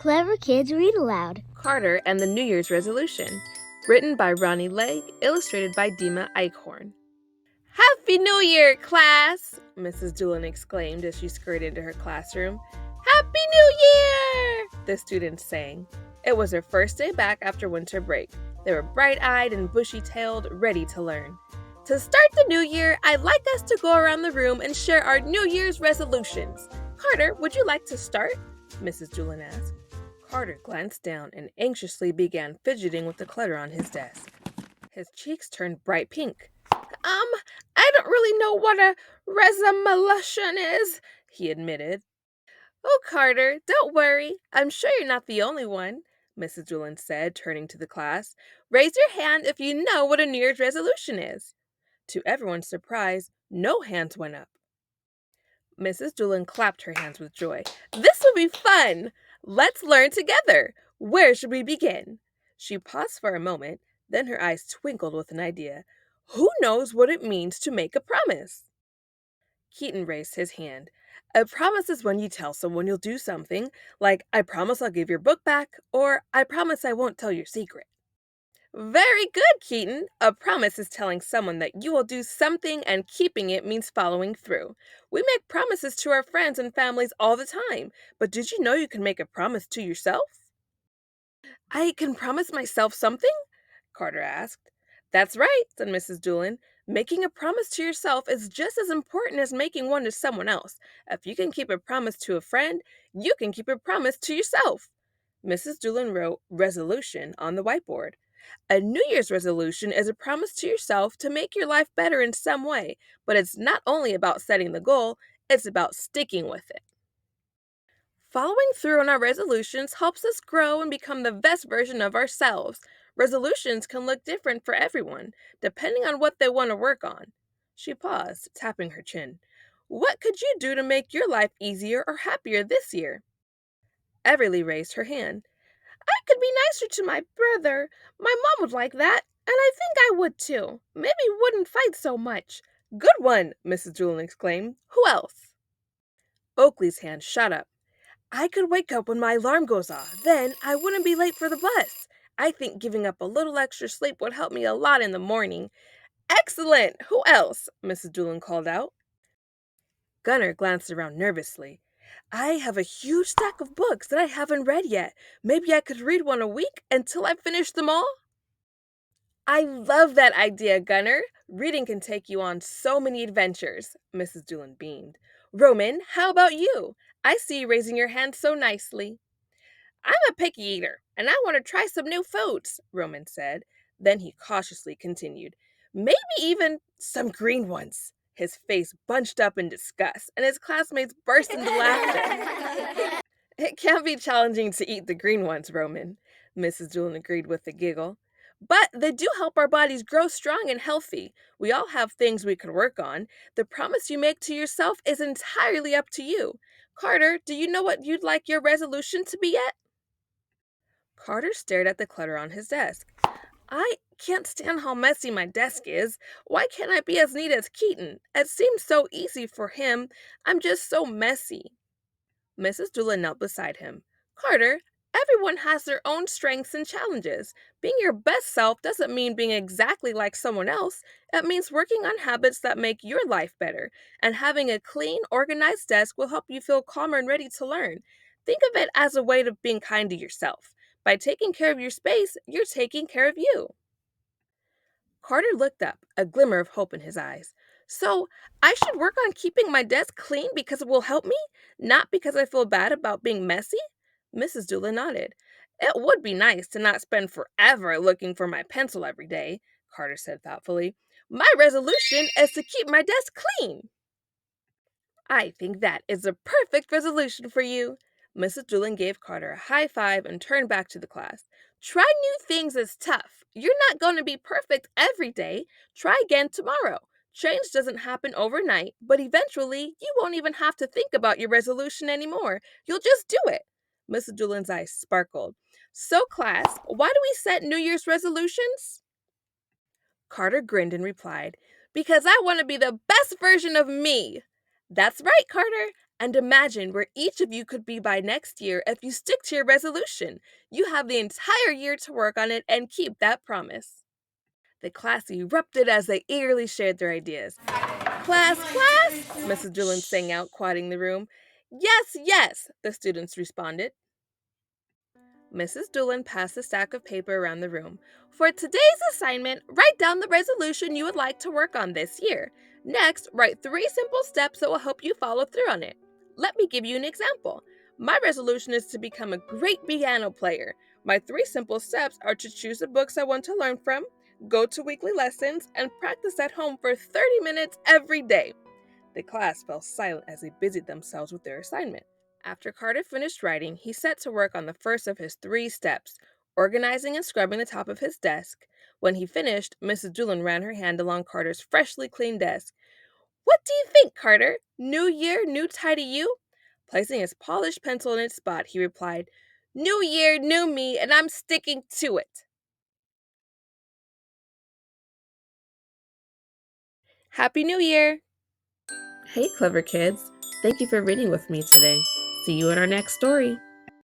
Clever Kids Read Aloud. Carter and the New Year's Resolution. Written by Roni Legg, illustrated by Dima Eichhorn. Happy New Year, class! Mrs. Doolan exclaimed as she scurried into her classroom. Happy New Year! The students sang. It was their first day back after winter break. They were bright-eyed and bushy-tailed, ready to learn. To start the new year, I'd like us to go around the room and share our New Year's resolutions. Carter, would you like to start? Mrs. Doolan asked. Carter glanced down and anxiously began fidgeting with the clutter on his desk. His cheeks turned bright pink. I don't really know what a resolution is, he admitted. Oh, Carter, don't worry. I'm sure you're not the only one, Mrs. Doolan said, turning to the class. Raise your hand if you know what a New Year's resolution is. To everyone's surprise, no hands went up. Mrs. Doolan clapped her hands with joy. This will be fun! Let's learn together! Where should we begin? She paused for a moment, then her eyes twinkled with an idea. Who knows what it means to make a promise? Keaton raised his hand. A promise is when you tell someone you'll do something, like, I promise I'll give your book back, or I promise I won't tell your secret. Very good, Keaton. A promise is telling someone that you will do something, and keeping it means following through. We make promises to our friends and families all the time, but did you know you can make a promise to yourself? I can promise myself something? Carter asked. That's right, said Mrs. Doolan. Making a promise to yourself is just as important as making one to someone else. If you can keep a promise to a friend, you can keep a promise to yourself. Mrs. Doolan wrote resolution on the whiteboard. A New Year's resolution is a promise to yourself to make your life better in some way, but it's not only about setting the goal, it's about sticking with it. Following through on our resolutions helps us grow and become the best version of ourselves. Resolutions can look different for everyone, depending on what they want to work on. She paused, tapping her chin. What could you do to make your life easier or happier this year? Everly raised her hand. I could be nicer to my brother. My mom would like that, and I think I would too. Maybe we wouldn't fight so much. Good one, Mrs. Doolan exclaimed. Who else? Oakley's hand shot up. I could wake up when my alarm goes off. Then I wouldn't be late for the bus. I think giving up a little extra sleep would help me a lot in the morning. Excellent! Who else? Mrs. Doolan called out. Gunnar glanced around nervously. I have a huge stack of books that I haven't read yet. Maybe I could read one a week until I finish them all? I love that idea, Gunnar. Reading can take you on so many adventures, Mrs. Doolan beamed. Roman, how about you? I see you raising your hand so nicely. I'm a picky eater, and I want to try some new foods, Roman said. Then he cautiously continued, maybe even some green ones. His face bunched up in disgust, and his classmates burst into laughter. It can be challenging to eat the green ones, Roman, Mrs. Doolan agreed with a giggle. But they do help our bodies grow strong and healthy. We all have things we could work on. The promise you make to yourself is entirely up to you. Carter, do you know what you'd like your resolution to be yet? Carter stared at the clutter on his desk. I can't stand how messy my desk is. Why can't I be as neat as Keaton? It seems so easy for him. I'm just so messy. Mrs. Doolan knelt beside him. Carter, everyone has their own strengths and challenges. Being your best self doesn't mean being exactly like someone else. It means working on habits that make your life better. And having a clean, organized desk will help you feel calmer and ready to learn. Think of it as a way of being kind to yourself. By taking care of your space, you're taking care of you. Carter looked up, a glimmer of hope in his eyes. So, I should work on keeping my desk clean because it will help me, not because I feel bad about being messy? Mrs. Doolan nodded. It would be nice to not spend forever looking for my pencil every day, Carter said thoughtfully. My resolution is to keep my desk clean. I think that is a perfect resolution for you. Mrs. Doolan gave Carter a high five and turned back to the class. Try new things is tough. You're not going to be perfect every day. Try again tomorrow. Change doesn't happen overnight, but eventually you won't even have to think about your resolution anymore. You'll just do it. Mrs. Doolan's eyes sparkled. So, class, why do we set New Year's resolutions? Carter grinned and replied, because I want to be the best version of me. That's right, Carter. And imagine where each of you could be by next year if you stick to your resolution. You have the entire year to work on it and keep that promise. The class erupted as they eagerly shared their ideas. Class, Mrs. Doolan sang out, quieting the room. Yes, yes, the students responded. Mrs. Doolan passed a stack of paper around the room. For today's assignment, write down the resolution you would like to work on this year. Next, write 3 simple steps that will help you follow through on it. Let me give you an example. My resolution is to become a great piano player. My 3 simple steps are to choose the books I want to learn from, go to weekly lessons, and practice at home for 30 minutes every day. The class fell silent as they busied themselves with their assignment. After Carter finished writing, he set to work on the first of his 3 steps, organizing and scrubbing the top of his desk. When he finished, Mrs. Doolan ran her hand along Carter's freshly cleaned desk. What do you think, Carter? New year, new tidy you? Placing his polished pencil in its spot, he replied, New year, new me, and I'm sticking to it. Happy New Year! Hey, clever kids. Thank you for reading with me today. See you in our next story.